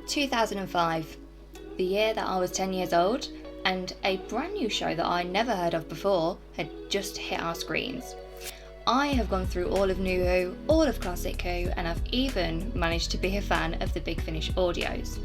2005, the year that I was 10 years old, and a brand new show that I never heard of before had just hit our screens. I have gone through all of New Who, all of Classic Who, and I've even managed to be a fan of the Big Finish audios.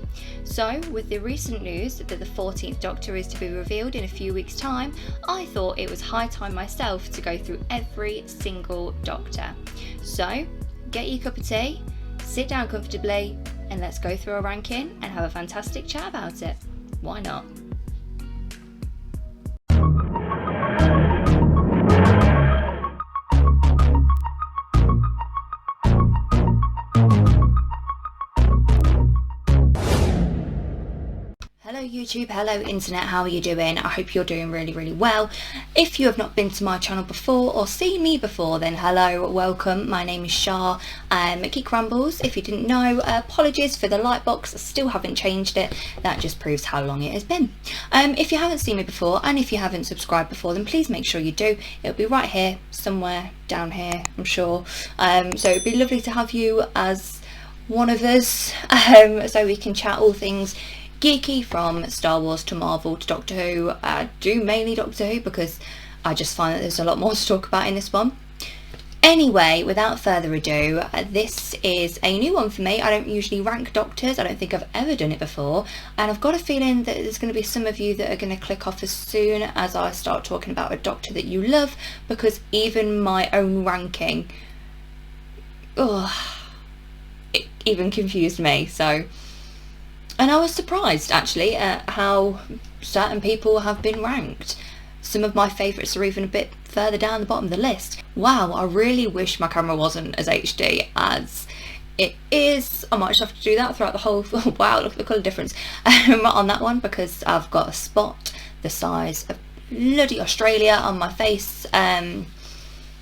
So, with the recent news that the 14th Doctor is to be revealed in a few weeks' time, I thought it was high time myself to go through every single Doctor. So, get your cup of tea, sit down comfortably, and let's go through a ranking and have a fantastic chat about it. Why not? Hello YouTube, hello internet, how are you doing? I hope you're doing really well. If you have not been to my channel before or seen me before, then hello, welcome. My name is Shah, Geek Rambles. If you didn't know, apologies for the light box, I still haven't changed it. That just proves how long it has been. If you haven't seen me before, and if you haven't subscribed before, then please make sure you do. It'll be right here, somewhere down here, I'm sure. So it'd be lovely to have you as one of us, so we can chat all things geeky, from Star Wars to Marvel to Doctor Who. I do mainly Doctor Who because I just find that there's a lot more to talk about in this one. Anyway, without further ado, this is a new one for me. I don't usually rank Doctors, I don't think I've ever done it before, and I've got a feeling that there's going to be some of you that are going to click off as soon as I start talking about a Doctor that you love, because even my own ranking, it even confused me. And I was surprised actually at how certain people have been ranked. Some of my favourites are even a bit further down the bottom of the list. Wow, I really wish my camera wasn't as HD as it is. I might just have to do that throughout the whole, wow, look at the colour difference on that one, because I've got a spot the size of bloody Australia on my face. But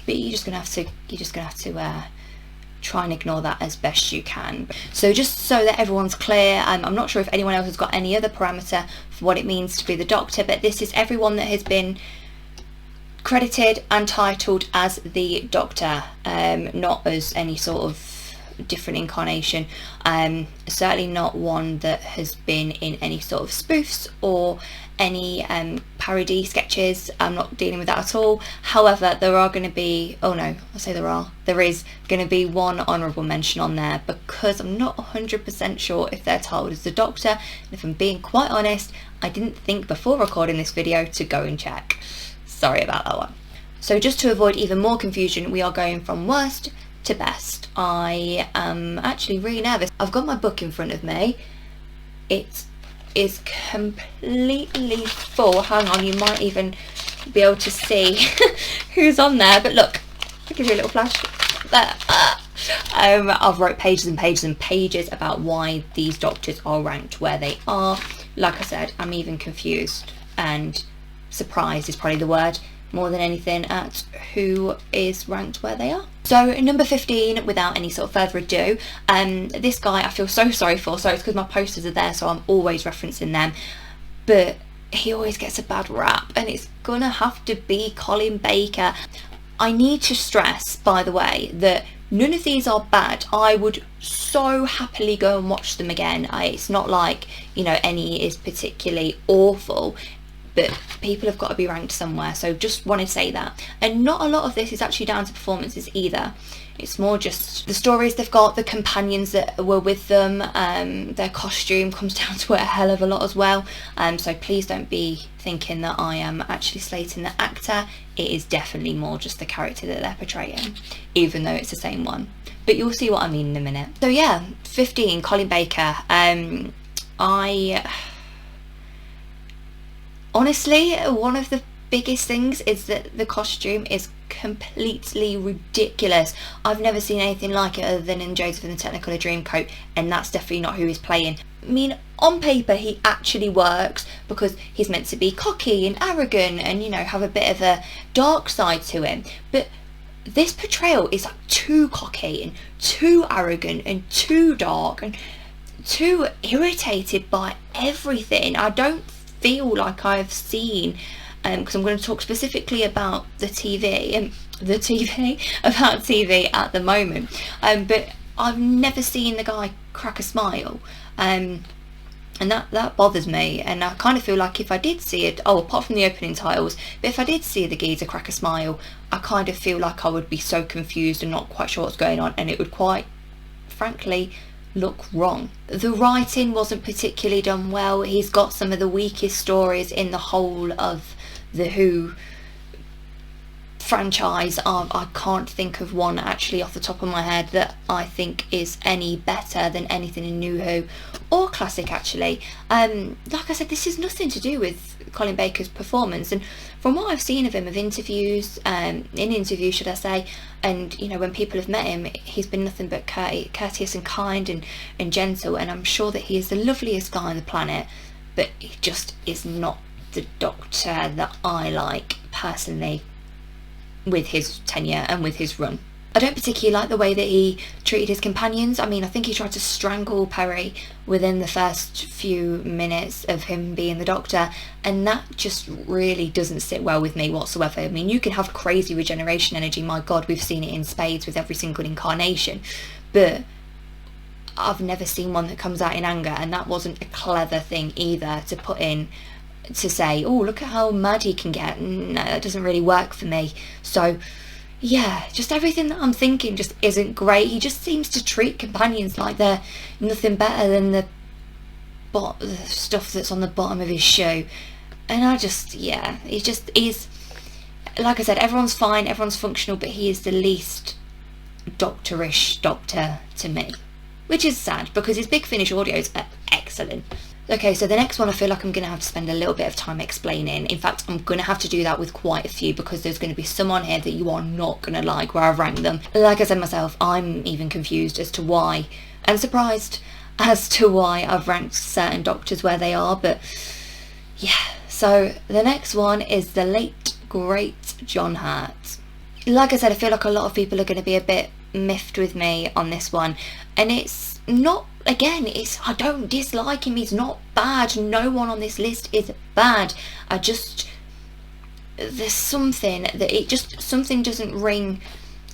you're just gonna have to try and ignore that as best you can. So just so that everyone's clear, I'm not sure if anyone else has got any other parameter for what it means to be the Doctor, but this is everyone that has been credited and titled as the Doctor, not as any sort of different incarnation, certainly not one that has been in any sort of spoofs or any parody sketches. I'm not dealing with that at all. However, there are going to be, there is going to be one honourable mention on there, because I'm not 100% sure if they're titled as the Doctor, and if I'm being quite honest, I didn't think before recording this video to go and check. Sorry about that one. So just to avoid even more confusion, we are going from worst to best. I am actually really nervous. I've got my book in front of me. It is completely full. Hang on, you might even be able to see who's on there, but look, I'll give you a little flash there. I've wrote pages and pages and pages about why these Doctors are ranked where they are. Like I said, I'm even confused and surprised is probably the word, more than anything, at who is ranked where they are. So number 15, without any sort of further ado, this guy I feel so sorry for. So it's because my posters are there, so I'm always referencing them, but he always gets a bad rap, and it's gonna have to be Colin Baker. I need to stress, by the way, that none of these are bad. I would so happily go and watch them again. It's not like, you know, any is particularly awful, but people have got to be ranked somewhere, so just want to say that. And not a lot of this is actually down to performances either. It's more just the stories they've got, the companions that were with them, their costume comes down to it a hell of a lot as well. So please don't be thinking that I am actually slating the actor. It is definitely more just the character that they're portraying, even though it's the same one. But you'll see what I mean in a minute. So yeah, 15, Colin Baker. Honestly, one of the biggest things is that the costume is completely ridiculous. I've never seen anything like it other than in Joseph and the Technicolor Dreamcoat, and that's definitely not who he's playing. I mean, on paper he actually works because he's meant to be cocky and arrogant and, you know, have a bit of a dark side to him, but this portrayal is like too cocky and too arrogant and too dark and too irritated by everything. I don't feel like I've seen, because I'm going to talk specifically about the TV at the moment, but I've never seen the guy crack a smile. And that bothers me, and I kind of feel like if I did see it, apart from the opening titles, but if I did see the geezer crack a smile, I kind of feel like I would be so confused and not quite sure what's going on, and it would quite frankly look wrong. The writing wasn't particularly done well. He's got some of the weakest stories in the whole of the Who franchise. I can't think of one actually off the top of my head that I think is any better than anything in New Who or Classic actually. Like I said, this is nothing to do with Colin Baker's performance, and from what I've seen of him, of interviews, in interviews should I say, and when people have met him, he's been nothing but courteous and kind and gentle, and I'm sure that he is the loveliest guy on the planet, but he just is not the Doctor that I like personally with his tenure and with his run. I don't particularly like the way that he treated his companions. I mean, I think he tried to strangle Perry within the first few minutes of him being the Doctor, and that just really doesn't sit well with me whatsoever. I mean, you can have crazy regeneration energy, my God, we've seen it in spades with every single incarnation, but I've never seen one that comes out in anger, and that wasn't a clever thing either to put in to say, oh, look at how mad he can get. No, that doesn't really work for me. So yeah, just everything that I'm thinking just isn't great. He just seems to treat companions like they're nothing better than the stuff that's on the bottom of his shoe. And he just is, like I said, everyone's fine, everyone's functional, but he is the least doctorish Doctor to me, which is sad because his Big Finish audios are excellent. Okay, so the next one I feel like I'm going to have to spend a little bit of time explaining. In fact, I'm going to have to do that with quite a few because there's going to be some on here that you are not going to like where I've ranked them. Like I said myself, I'm even confused as to why, and surprised as to why I've ranked certain Doctors where they are, but yeah. So the next one is the late, great John Hurt. Like I said, I feel like a lot of people are going to be a bit miffed with me on this one, and it's not, again, I don't dislike him, he's not bad, no one on this list is bad, there's something something doesn't ring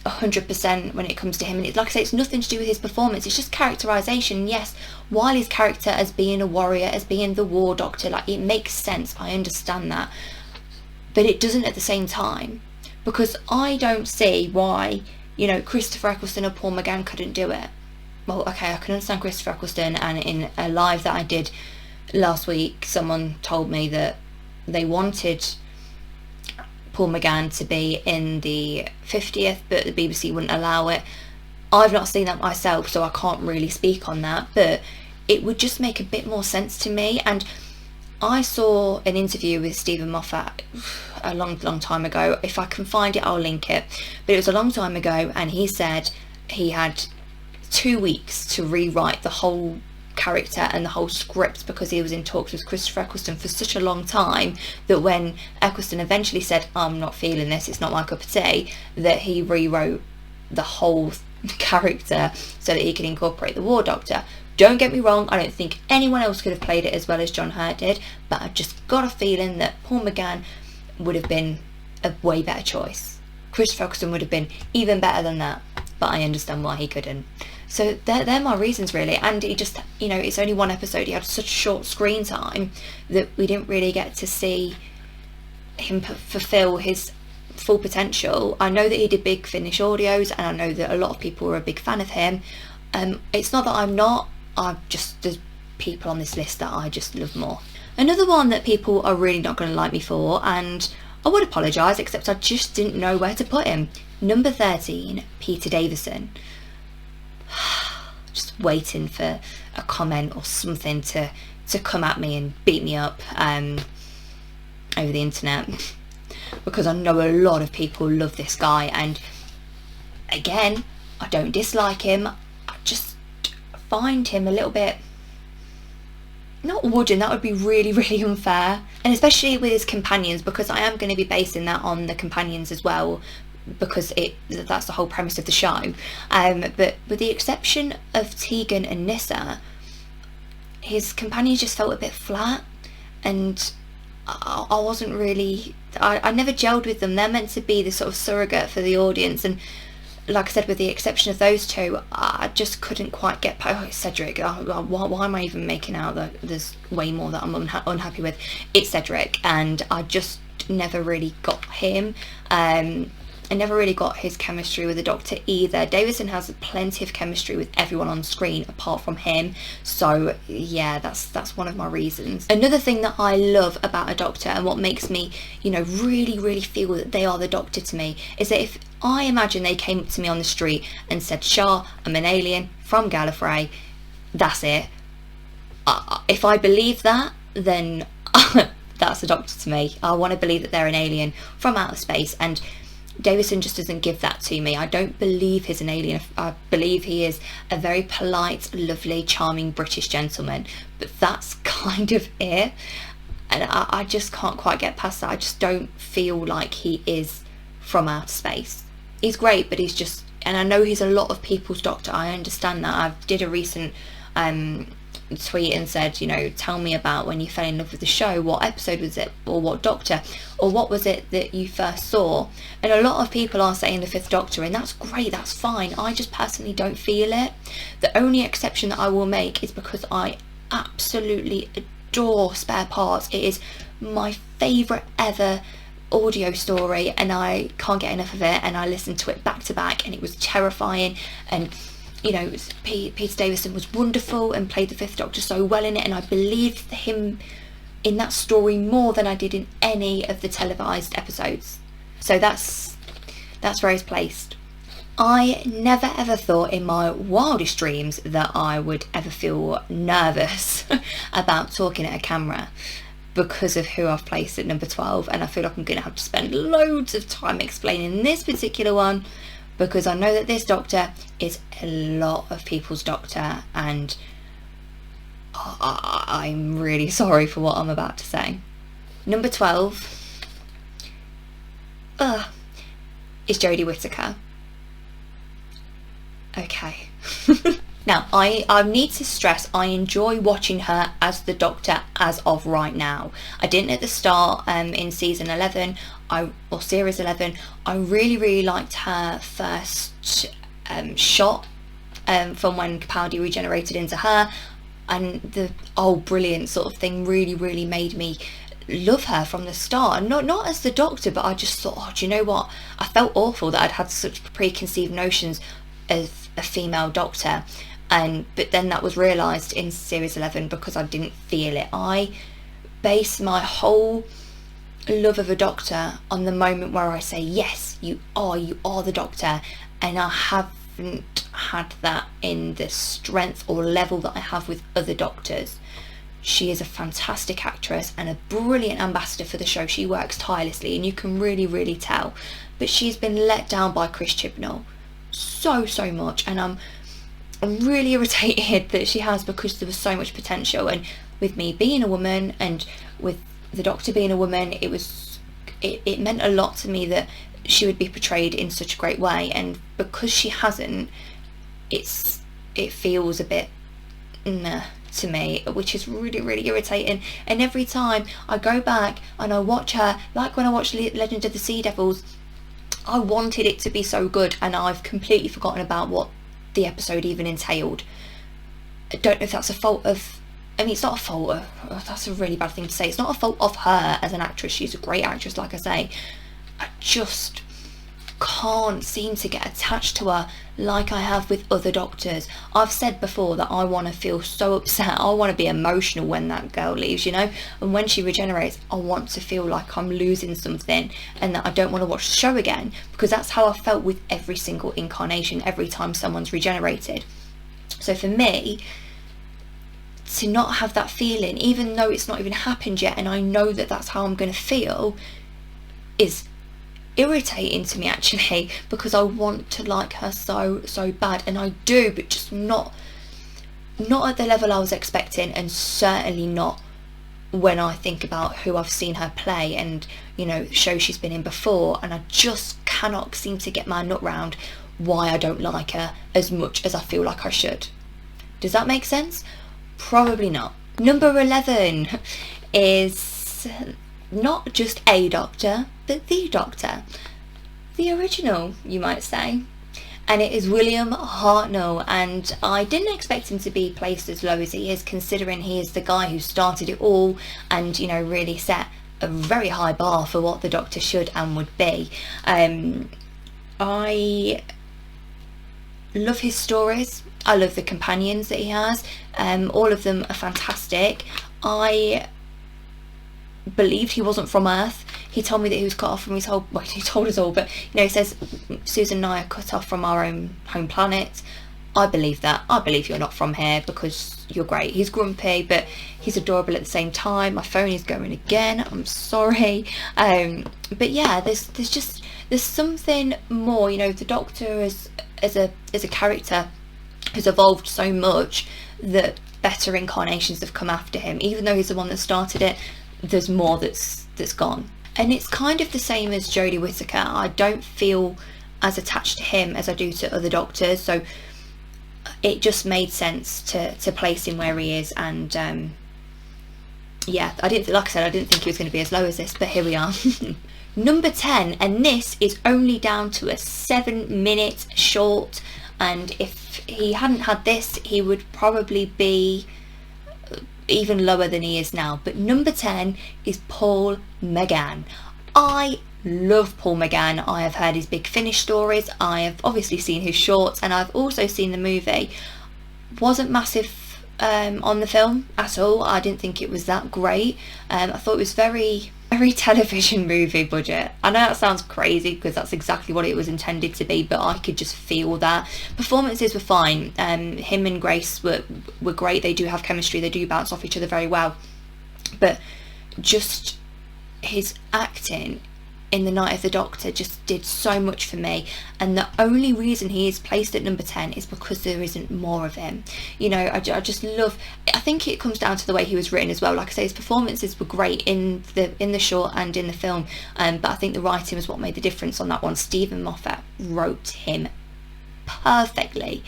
100% when it comes to him, and it's like I say, it's nothing to do with his performance, it's just characterization. Yes, while his character as being a warrior, as being the War Doctor, like, it makes sense, I understand that, but it doesn't at the same time, because I don't see why, Christopher Eccleston or Paul McGann couldn't do it. Well, okay, I can understand Christopher Eccleston, and in a live that I did last week, someone told me that they wanted Paul McGann to be in the 50th, but the BBC wouldn't allow it. I've not seen that myself, so I can't really speak on that, but it would just make a bit more sense to me. And I saw an interview with Stephen Moffat a long time ago. If I can find it, I'll link it, but it was a long time ago, and he said he had 2 weeks to rewrite the whole character and the whole script because he was in talks with Christopher Eccleston for such a long time that when Eccleston eventually said, I'm not feeling this, it's not my cup of tea, that he rewrote the whole character so that he could incorporate the War Doctor. Don't get me wrong, I don't think anyone else could have played it as well as John Hurt did, but I just got a feeling that Paul McGann would have been a way better choice. Christopher Eccleston would have been even better than that, but I understand why he couldn't. So they're my reasons really, and he just, it's only one episode, he had such short screen time that we didn't really get to see him fulfill his full potential. I know that he did Big Finish audios, and I know that a lot of people were a big fan of him. It's not that I'm not, there's people on this list that I just love more. Another one that people are really not going to like me for, and I would apologise, except I just didn't know where to put him. Number 13, Peter Davison. Just waiting for a comment or something to come at me and beat me up over the internet, because I know a lot of people love this guy, and again, I don't dislike him, I just find him a little bit, not wooden, that would be really, really unfair, and especially with his companions, because I am going to be basing that on the companions as well, because that's the whole premise of the show. But with the exception of Tegan and Nyssa, his companions just felt a bit flat, and I wasn't really, I never gelled with them. They're meant to be the sort of surrogate for the audience, and like I said, with the exception of those two, I just couldn't quite get Cedric. Why am I even making out that there's way more that I'm unhappy with? It's Cedric, and I just never really got him. I never really got his chemistry with the Doctor either. Davison has plenty of chemistry with everyone on screen apart from him, so yeah, that's one of my reasons. Another thing that I love about a Doctor, and what makes me, you know, really feel that they are the Doctor to me, is that if I imagine they came up to me on the street and said, "Shah, I'm an alien from Gallifrey," that's it. If I believe that, then that's a Doctor to me. I want to believe that they're an alien from outer space, and Davison just doesn't give that to me. I don't believe he's an alien. I believe he is a very polite, lovely, charming British gentleman, but that's kind of it. And I just can't quite get past that. I just don't feel like he is from outer space. He's great, but he's just, and I know he's a lot of people's Doctor, I understand that. I did a recent tweet and said, you know, tell me about when you fell in love with the show. What episode was it, or what Doctor, or what was it that you first saw? And a lot of people are saying the Fifth Doctor, and that's great, that's fine. I just personally don't feel it. The only exception that I will make is because I absolutely adore Spare Parts. It is my favourite ever audio story, and I can't get enough of it, and I listened to it back to back, and it was terrifying. And you know, Peter Davison was wonderful and played the Fifth Doctor so well in it, and I believed him in that story more than I did in any of the televised episodes. So that's where he's placed. I never ever thought in my wildest dreams that I would ever feel nervous about talking at a camera because of who I've placed at number 12, and I feel like I'm going to have to spend loads of time explaining this particular one, because I know that this Doctor is a lot of people's Doctor, and I'm really sorry for what I'm about to say. Number 12 is Jodie Whittaker. Okay. Now, I need to stress, I enjoy watching her as the Doctor as of right now. I didn't at the start in season 11, or series 11. I really liked her first shot from when Capaldi regenerated into her, and the brilliant sort of thing really made me love her from the start. And not as the Doctor, but I just thought, do you know what? I felt awful that I'd had such preconceived notions of a female Doctor. But then that was realised in series 11 because I didn't feel it. I base my whole love of a Doctor on the moment where I say, yes, you are the Doctor, and I haven't had that in the strength or level that I have with other Doctors. She is a fantastic actress and a brilliant ambassador for the show. She works tirelessly, and you can really tell. But she's been let down by Chris Chibnall so much, and I'm really irritated that she has, because there was so much potential. And with me being a woman, and with the Doctor being a woman, it meant a lot to me that she would be portrayed in such a great way, and because she hasn't, it feels a bit meh to me, which is really irritating. And every time I go back and I watch her, like when I watched Legend of the Sea Devils, I wanted it to be so good, and I've completely forgotten about what the episode even entailed. I don't know if that's a fault of, I mean, it's not a fault of, that's a really bad thing to say, it's not a fault of her as an actress. She's a great actress, like I say. I just can't seem to get attached to her like I have with other Doctors. I've said before that I want to feel so upset, I want to be emotional when that girl leaves, you know, and when she regenerates, I want to feel like I'm losing something, and that I don't want to watch the show again, because that's how I felt with every single incarnation, every time someone's regenerated. So for me, to not have that feeling, even though it's not even happened yet, and I know that that's how I'm going to feel, is irritating to me, actually, because I want to like her so bad, and I do, but just not at the level I was expecting, and certainly not when I think about who I've seen her play, and you know, shows she's been in before, and I just cannot seem to get my nut round why I don't like her as much as I feel like I should. Does that make sense? Probably not. Number 11 is not just a Doctor, but the Doctor. The original, you might say. and it is William Hartnell, and I didn't expect him to be placed as low as he is, considering he is the guy who started it all and, you know, really set a very high bar for what the Doctor should and would be. I love his stories. I love the companions that he has. All of them are fantastic. I believed he wasn't from Earth. He told me that he was cut off from his whole, well, he told us all, but, you know, he says Susan and I are cut off from our own home planet. I believe that. I believe you're not from here because you're great. He's grumpy, but he's adorable at the same time. My phone is going again. I'm sorry. But yeah, there's something more. You know, the Doctor as a character has evolved so much that better incarnations have come after him. Even though he's the one that started it, there's more that's gone. And it's kind of the same as Jodie Whittaker. I don't feel as attached to him as I do to other Doctors, so it just made sense to place him where he is. And yeah, I didn't think he was going to be as low as this, but here we are. Number 10, and this is only down to a 7-minute short, and if he hadn't had this, he would probably be even lower than he is now. But number 10 is Paul McGann. I love Paul McGann. I have heard his Big Finish stories. I have obviously seen his shorts, and I've also seen the movie. Wasn't massive on the film at all. I didn't think it was that great. I thought it was very television movie budget. I know that sounds crazy because that's exactly what it was intended to be, but I could just feel that. Performances were fine. Him and Grace were great. They do have chemistry. They do bounce off each other very well. But just his acting in The Night of the Doctor just did so much for me, and the only reason he is placed at number 10 is because there isn't more of him. You know, I just love, I think it comes down to the way he was written as well. Like I say, his performances were great in the short and in the film, but I think the writing was what made the difference on that one. Stephen Moffat wrote him perfectly,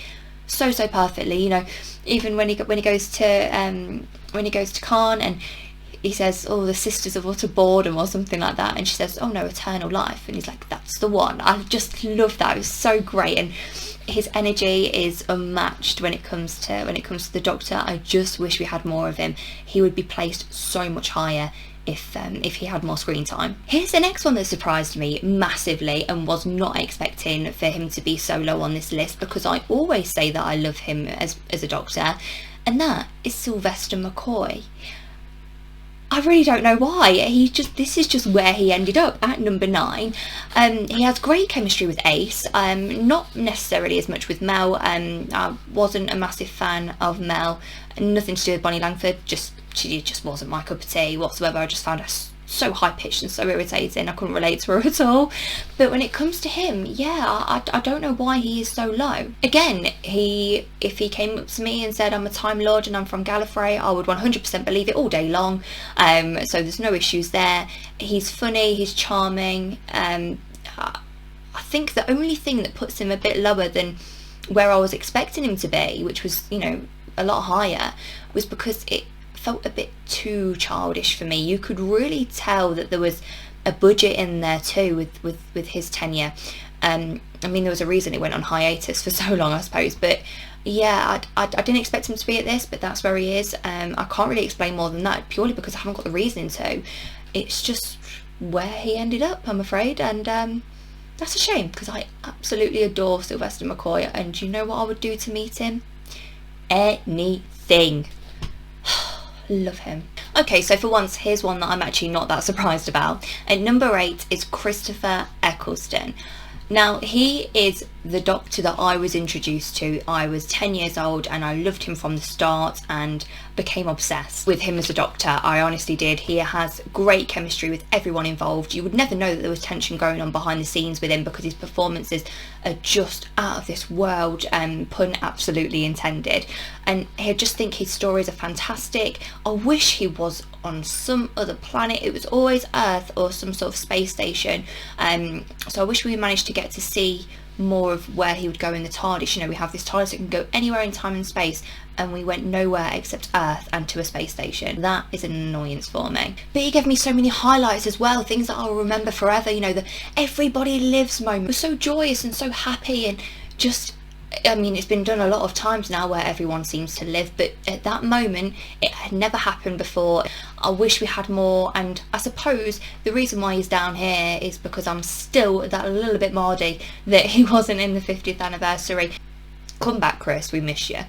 so perfectly. You know, even when he goes to Khan and he says, oh, the Sisters of Utter Boredom or something like that, and she says, oh no, Eternal Life, and he's like, that's the one. I just love that. It was so great, and his energy is unmatched when it comes to the Doctor. I just wish we had more of him. He would be placed so much higher if he had more screen time. Here's the next one that surprised me massively and was not expecting for him to be so low on this list, because I always say that I love him as a Doctor, and that is Sylvester McCoy. I really don't know why. This is just where he ended up at number 9. He has great chemistry with Ace, not necessarily as much with Mel. I wasn't a massive fan of Mel. Nothing to do with Bonnie Langford, she just wasn't my cup of tea whatsoever. I just found her so high-pitched and so irritating. I couldn't relate to her at all. But when it comes to him, yeah, I don't know why he is so low. Again, if he came up to me and said, I'm a Time Lord and I'm from Gallifrey, I would 100% believe it all day long. So there's no issues there. He's funny, he's charming. I think the only thing that puts him a bit lower than where I was expecting him to be, which was, you know, a lot higher, was because it felt a bit too childish for me. You could really tell that there was a budget in there too with his tenure. I mean, there was a reason it went on hiatus for so long, I suppose, but yeah, I didn't expect him to be at this, but that's where he is. I can't really explain more than that, purely because I haven't got the reasoning to. It's just where he ended up, I'm afraid, and that's a shame, because I absolutely adore Sylvester McCoy, and you know what I would do to meet him? Anything. Love him. Okay, so for once, here's one that I'm actually not that surprised about. At number 8 is Christopher Eccleston. Now, he is the Doctor that I was introduced to. I was 10 years old and I loved him from the start and became obsessed with him as a Doctor. I honestly did. He has great chemistry with everyone involved. You would never know that there was tension going on behind the scenes with him, because his performances are just out of this world, pun absolutely intended. And I just think his stories are fantastic. I wish he was on some other planet. It was always Earth or some sort of space station. So I wish we managed to get to see more of where he would go in the TARDIS. You know, we have this TARDIS that can go anywhere in time and space, and we went nowhere except Earth and to a space station. That is an annoyance for me. But he gave me so many highlights as well, things that I'll remember forever. You know, the everybody lives moment was so joyous and so happy, and just, I mean, it's been done a lot of times now where everyone seems to live, but at that moment it had never happened before. I wish we had more, and I suppose the reason why he's down here is because I'm still that little bit mardy that he wasn't in the 50th anniversary. Come back, Chris, we miss you.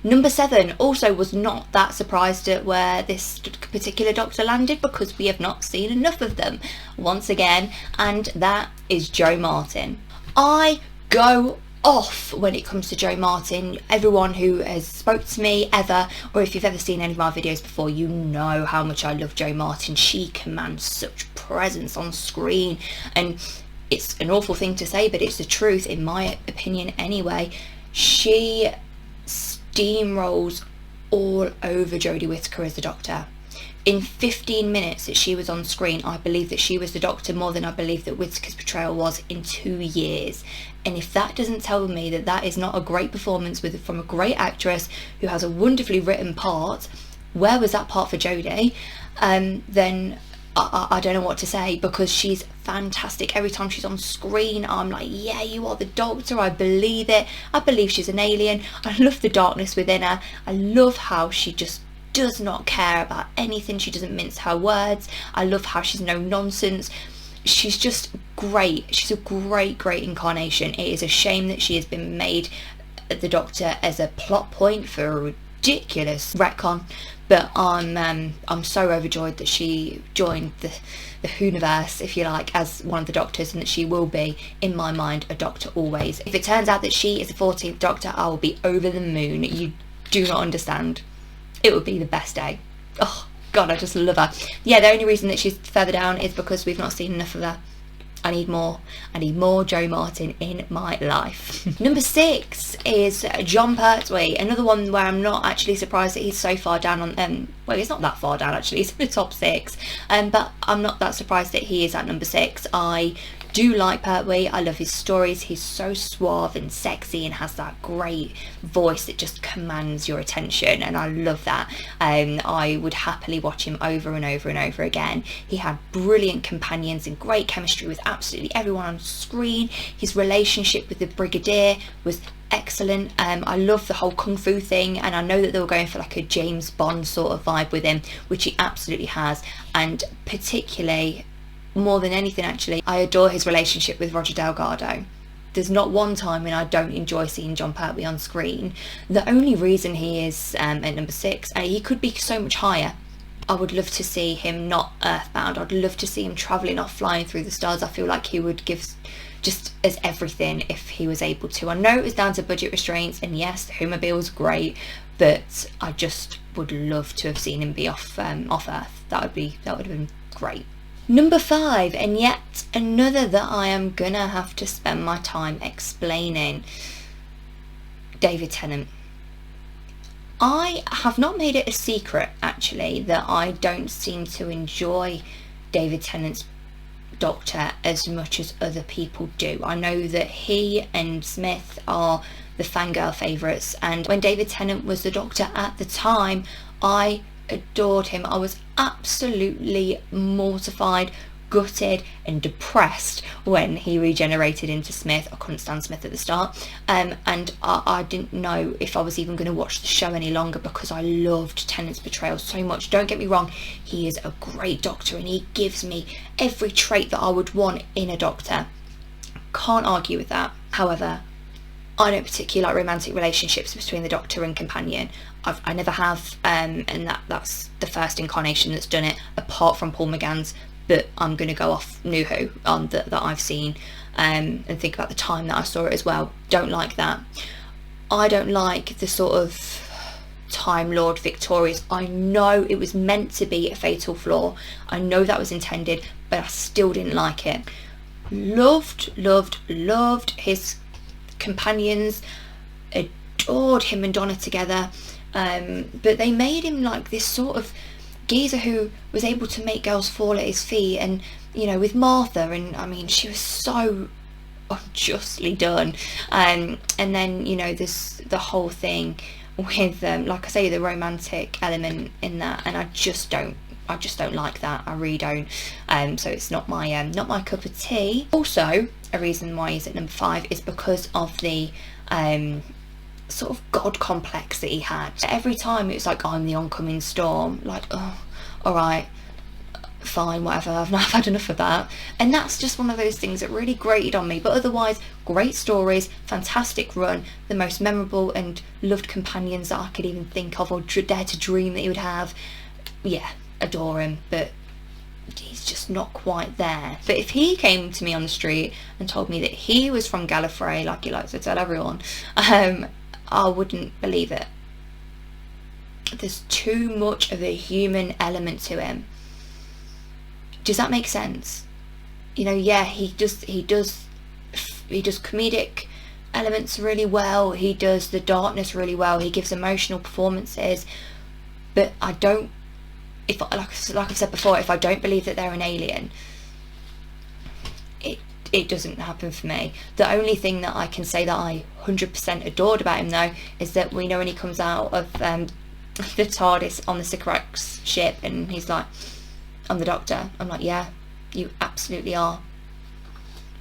Number 7 also was not that surprised at where this particular Doctor landed, because we have not seen enough of them once again, and that is Jo Martin. I go off when it comes to Jo Martin. Everyone who has spoke to me ever, or if you've ever seen any of my videos before, you know how much I love Jo Martin. She commands such presence on screen, and it's an awful thing to say, but it's the truth in my opinion anyway. She steamrolls all over Jodie Whittaker as the Doctor. In 15 minutes that she was on screen, I believe that she was the Doctor more than I believe that Whittaker's portrayal was in 2 years. And if that doesn't tell me that that is not a great performance from a great actress who has a wonderfully written part, where was that part for Jodie? Then I don't know what to say, because she's fantastic. Every time she's on screen, I'm like, yeah, you are the Doctor. I believe it. I believe she's an alien. I love the darkness within her. I love how she just does not care about anything. She doesn't mince her words. I love how she's no nonsense. She's just great. She's a great incarnation. It is a shame that she has been made the Doctor as a plot point for a ridiculous retcon, but I'm so overjoyed that she joined the Whoniverse, if you like, as one of the Doctors, and that she will be, in my mind, a Doctor always. If it turns out that she is the 14th Doctor, I will be over the moon. You do not understand. It would be the best day. Oh God, I just love her. Yeah, the only reason that she's further down is because we've not seen enough of her. I need more. I need more Jo Martin in my life. Number 6 is Jon Pertwee, another one where I'm not actually surprised that he's so far down on well, he's not that far down actually, he's in the top 6, but I'm not that surprised that he is at number 6. I do like Pertwee. I love his stories. He's so suave and sexy and has that great voice that just commands your attention, and I love that. I would happily watch him over and over and over again. He had brilliant companions and great chemistry with absolutely everyone on screen. His relationship with the Brigadier was excellent. I love the whole kung fu thing, and I know that they were going for like a James Bond sort of vibe with him, which he absolutely has, and particularly, more than anything actually, I adore his relationship with Roger Delgado. There's not one time when I don't enjoy seeing Jon Pertwee on screen. The only reason he is at number 6, he could be so much higher. I would love to see him not earthbound. I'd love to see him travelling off, flying through the stars. I feel like he would give just as everything if he was able to. I know it was down to budget restraints, and yes, the Whomobile was great, but I just would love to have seen him be off Earth. That would have been great. Number 5, and yet another that I am gonna have to spend my time explaining, David Tennant. I have not made it a secret actually that I don't seem to enjoy David Tennant's Doctor as much as other people do. I know that he and Smith are the fangirl favourites, and when David Tennant was the Doctor at the time, I adored him. I was absolutely mortified, gutted and depressed when he regenerated into Smith. I couldn't stand Smith at the start, and I didn't know if I was even going to watch the show any longer because I loved Tennant's portrayal so much. Don't get me wrong, he is a great Doctor and he gives me every trait that I would want in a Doctor. Can't argue with that. However, I don't particularly like romantic relationships between the Doctor and companion. I never have, and that's the first incarnation that's done it, apart from Paul McGann's. But I'm going to go off New Who that I've seen, and think about the time that I saw it as well. Don't like that. I don't like the sort of Time Lord Victorious. I know it was meant to be a fatal flaw. I know that was intended, but I still didn't like it. Loved his companions, adored him and Donna together, but they made him like this sort of geezer who was able to make girls fall at his feet, and you know, with Martha, and I mean, she was so unjustly done, and then you know, there's the whole thing with like I say, the romantic element in that, and I just don't I just don't like that. I really don't. So it's not my cup of tea. Also, a reason why he's at number 5 is because of the sort of god complex that he had. Every time it was like, I'm the oncoming storm. Like, oh, all right, fine, whatever. I've had enough of that. And that's just one of those things that really grated on me. But otherwise, great stories, fantastic run, the most memorable and loved companions that I could even think of or dare to dream that he would have. Yeah, adore him, but he's just not quite there. But if he came to me on the street and told me that he was from Gallifrey, like he likes to tell everyone, I wouldn't believe it. There's too much of a human element to him. Does that make sense? You know, yeah, he does comedic elements really well. He does the darkness really well. He gives emotional performances. But I don't, like I've said before, if I don't believe that they're an alien, it doesn't happen for me. The only thing that I can say that I 100% adored about him, though, is that we know when he comes out of the TARDIS on the Sycorax ship and he's like, I'm the Doctor. I'm like, yeah, you absolutely are.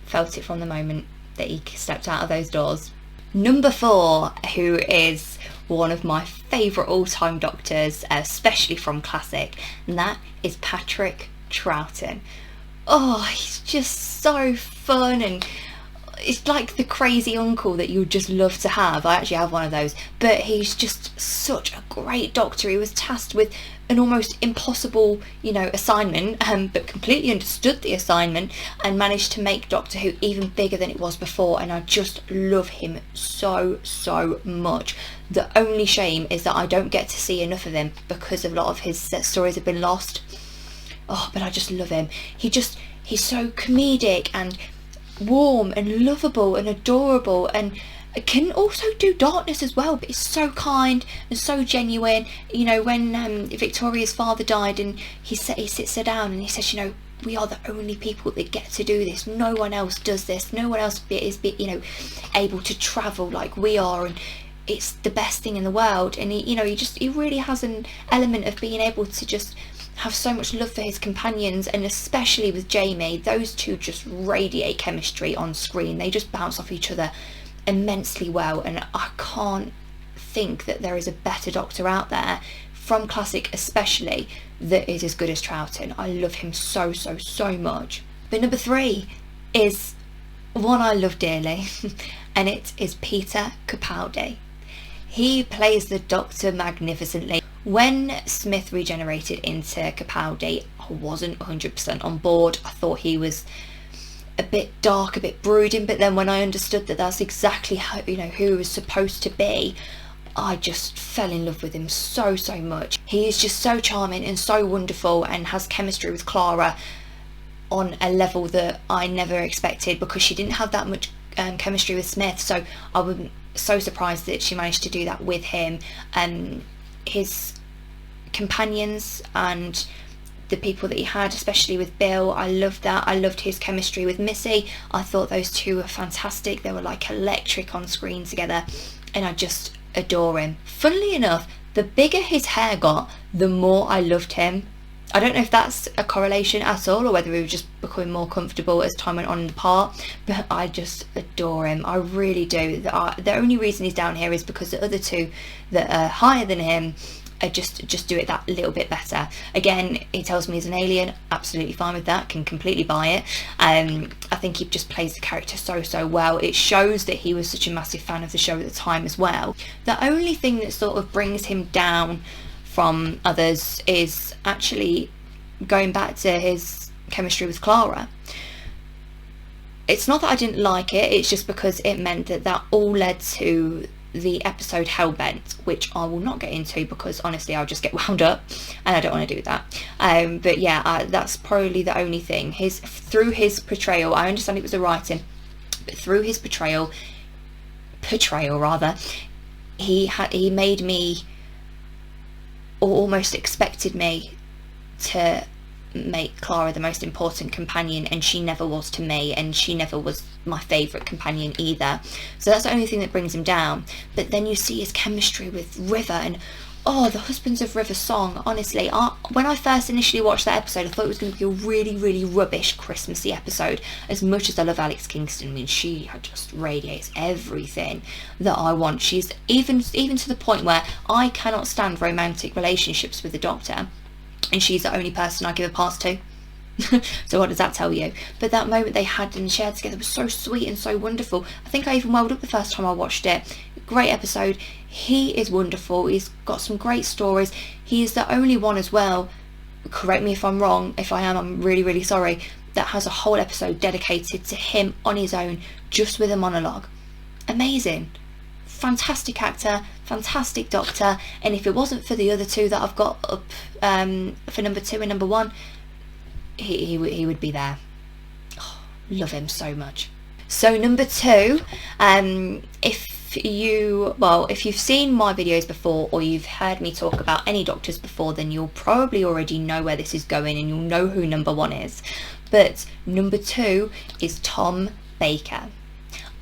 Felt it from the moment that he stepped out of those doors. Number 4, who is one of my favourite all-time Doctors, especially from Classic, and that is Patrick Troughton. Oh, he's just so fun, and it's like the crazy uncle that you just love to have. I actually have one of those, but he's just such a great Doctor. He was tasked with an almost impossible, assignment, but completely understood the assignment and managed to make Doctor Who even bigger than it was before, and I just love him so much. The only shame is that I don't get to see enough of him because a lot of his stories have been lost. Oh, but I just love him. He's so comedic and warm and lovable and adorable, and can also do darkness as well, but he's so kind and so genuine. When Victoria's father died and he sits her down and he says, we are the only people that get to do this. No one else does this. No one else is able to travel like we are, and it's the best thing in the world. And he really has an element of being able to just have so much love for his companions, and especially with Jamie, those two just radiate chemistry on screen. They just bounce off each other immensely well, and I can't think that there is a better Doctor out there, from Classic especially, that is as good as Troughton. I love him so much. But number 3 is one I love dearly, and it is Peter Capaldi. He plays the Doctor magnificently. When Smith regenerated into Capaldi, I wasn't 100% on board. I thought he was a bit dark, a bit brooding, but then when I understood that that's exactly how, who he was supposed to be, I just fell in love with him so much. He is just so charming and so wonderful, and has chemistry with Clara on a level that I never expected, because she didn't have that much chemistry with Smith, so I wasn't so surprised that she managed to do that with him. His companions and the people that he had, especially with Bill, I loved that. I loved his chemistry with Missy. I thought those two were fantastic. They were like electric on screen together, and I just adore him. Funnily enough, the bigger his hair got, the more I loved him. I don't know if that's a correlation at all, or whether he was just becoming more comfortable as time went on in the part, but I just adore him. I really do. The only reason he's down here is because the other two that are higher than him are just do it that little bit better. Again, he tells me he's an alien, absolutely fine with that, can completely buy it. I think he just plays the character so well. It shows that he was such a massive fan of the show at the time as well. The only thing that sort of brings him down from others is actually going back to his chemistry with Clara. It's not that I didn't like it, it's just because it meant that all led to the episode Hellbent, which I will not get into because honestly I'll just get wound up and I don't want to do that. But yeah, that's probably the only thing. Through his portrayal, I understand it was the writing, but through his portrayal rather, he made me, or almost expected me, to make Clara the most important companion, and she never was to me, and she never was my favourite companion either. So that's the only thing that brings him down. But then you see his chemistry with River, and Oh, the Husbands of River song, honestly, when I first initially watched that episode, I thought it was going to be a really, really rubbish Christmassy episode. As much as I love Alex Kingston, I mean, she just radiates everything that I want. She's even to the point where I cannot stand romantic relationships with the Doctor, and she's the only person I give a pass to. So what does that tell you? But that moment they had and shared together was so sweet and so wonderful. I think I even welled up the first time I watched it. Great episode. He is wonderful. He's got some great stories. He is the only one as well, correct me if I'm wrong, if I am, I'm really, really sorry, that has a whole episode dedicated to him on his own, just with a monologue. Amazing. Fantastic actor, fantastic Doctor, and if it wasn't for the other two that I've got up for number 2 and number 1, he would be there. Oh, love him so much. So number 2, if you've seen my videos before, or you've heard me talk about any Doctors before, then you'll probably already know where this is going, and you'll know who number 1 is. But number 2 is Tom Baker.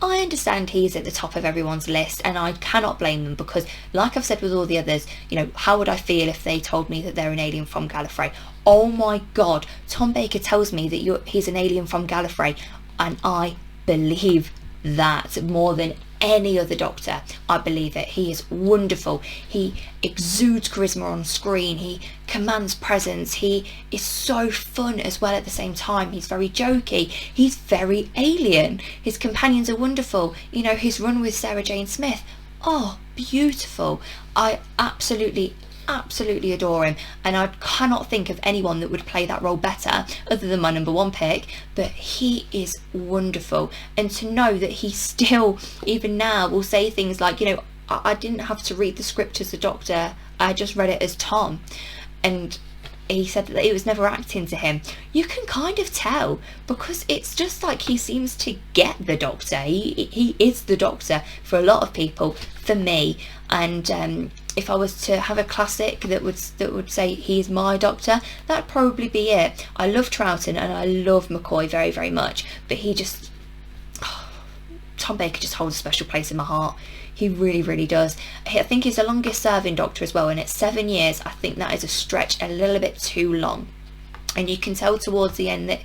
I understand he's at the top of everyone's list, and I cannot blame them, because like I've said with all the others, how would I feel if they told me that they're an alien from Gallifrey? Oh my god, Tom Baker tells me that he's an alien from Gallifrey, and I believe that more than any other Doctor. I believe it. He is wonderful. He exudes charisma on screen. He commands presence. He is so fun as well at the same time. He's very jokey. He's very alien. His companions are wonderful. His run with Sarah Jane Smith. Oh, beautiful. I absolutely adore him, and I cannot think of anyone that would play that role better other than my number 1 pick. But he is wonderful, and to know that he still, even now, will say things like, I didn't have to read the script as the Doctor, I just read it as Tom, and he said that it was never acting to him. You can kind of tell, because it's just like he seems to get the Doctor. He is the Doctor for a lot of people, for me. And if I was to have a classic that would say he's my Doctor, that'd probably be it. I love Troughton and I love McCoy very, very much, but Tom Baker just holds a special place in my heart. He really, really does. I think he's the longest serving Doctor as well, and it's 7 years. I think that is a stretch a little bit too long, and you can tell towards the end that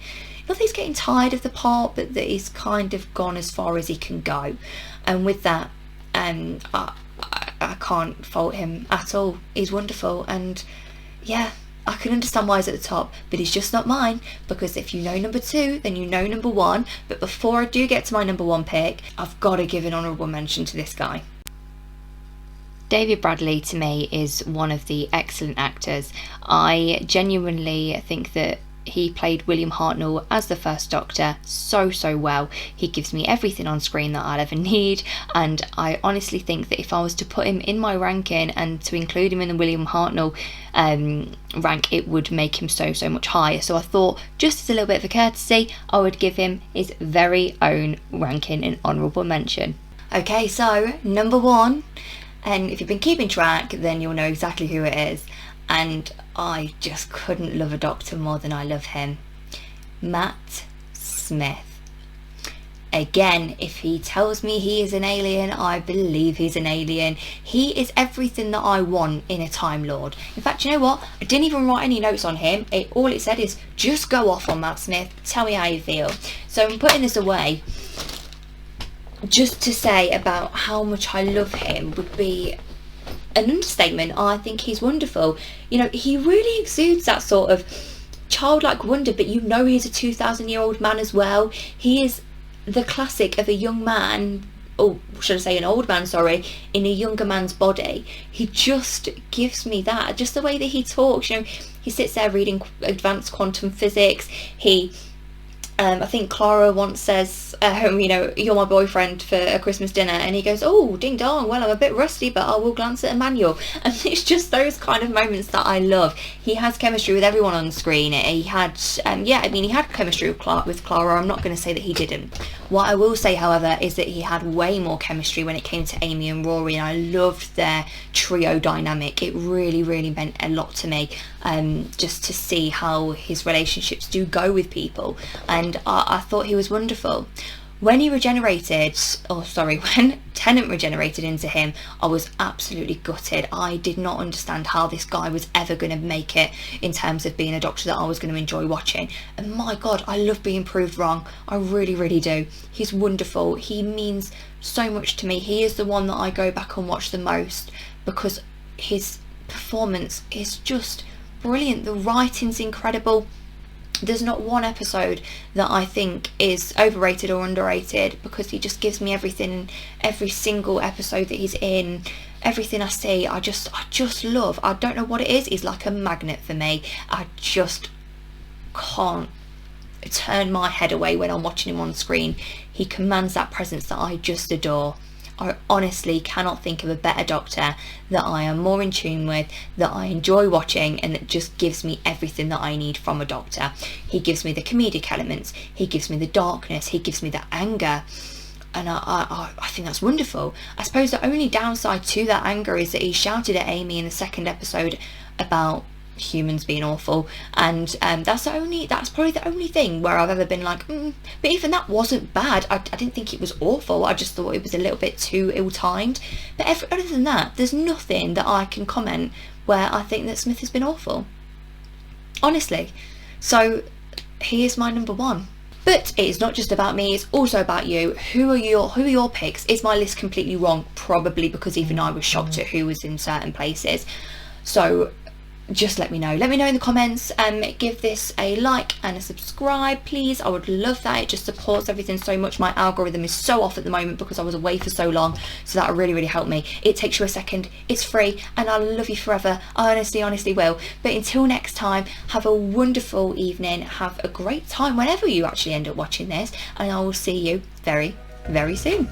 not that he's getting tired of the part, but that he's kind of gone as far as he can go. And with that, I can't fault him at all. He's wonderful, and yeah, I can understand why he's at the top, but he's just not mine, because if you know number 2, then you know number 1. But before I do get to my number 1 pick, I've got to give an honourable mention to this guy. David Bradley, to me, is one of the excellent actors. I genuinely think that he played William Hartnell as the first Doctor so well. He gives me everything on screen that I'll ever need, and I honestly think that if I was to put him in my ranking and to include him in the William Hartnell rank, it would make him so much higher. So I thought, just as a little bit of a courtesy, I would give him his very own ranking and honourable mention. Okay, so number 1, and if you've been keeping track, then you'll know exactly who it is. And I just couldn't love a Doctor more than I love him. Matt Smith. Again, if he tells me he is an alien, I believe he's an alien. He is everything that I want in a Time Lord. In fact, you know what? I didn't even write any notes on him. All it said is, just go off on Matt Smith. Tell me how you feel. So I'm putting this away just to say about how much I love him would be an understatement. I think he's wonderful. He really exudes that sort of childlike wonder, but he's a 2,000-year-old man as well. He is the classic of a young man, or should I say an old man, sorry, in a younger man's body. He just gives me that, just the way that he talks. He sits there reading advanced quantum physics. I think Clara once says, you're my boyfriend for a Christmas dinner, and he goes, oh, ding dong, well, I'm a bit rusty, but I will glance at a manual. And it's just those kind of moments that I love. He has chemistry with everyone on screen. He had chemistry with Clara. I'm not going to say that he didn't. What I will say, however, is that he had way more chemistry when it came to Amy and Rory, and I loved their trio dynamic. It really, really meant a lot to me, just to see how his relationships do go with people, and I thought he was wonderful. When he regenerated, when Tennant regenerated into him, I was absolutely gutted. I did not understand how this guy was ever going to make it in terms of being a Doctor that I was going to enjoy watching. And my God, I love being proved wrong. I really, really do. He's wonderful. He means so much to me. He is the one that I go back and watch the most because his performance is just brilliant. The writing's incredible. There's not one episode that I think is overrated or underrated because he just gives me everything, every single episode that he's in, everything I see. I just love. I don't know what it is. He's like a magnet for me. I just can't turn my head away when I'm watching him on screen. He commands that presence that I just adore. I honestly cannot think of a better Doctor that I am more in tune with, that I enjoy watching, and that just gives me everything that I need from a Doctor. He gives me the comedic elements, he gives me the darkness, he gives me the anger, and I think that's wonderful. I suppose the only downside to that anger is that he shouted at Amy in the second episode about humans being awful, and that's probably the only thing where I've ever been like, but even that wasn't bad. I didn't think it was awful. I just thought it was a little bit too ill-timed. But other than that, there's nothing that I can comment where I think that Smith has been awful, honestly. So he is my number one. But it is not just about me, it's also about you. Who are your picks? Is my list completely wrong? Probably, because even I was shocked at who was in certain places. So just let me know in the comments. Give this a like and a subscribe, please. I would love that. It just supports everything so much. My algorithm is so off at the moment because I was away for so long, so that really, really helped me. It takes you a second, it's free, and I'll love you forever. I honestly will. But until next time, have a wonderful evening, have a great time whenever you actually end up watching this, and I will see you very, very soon.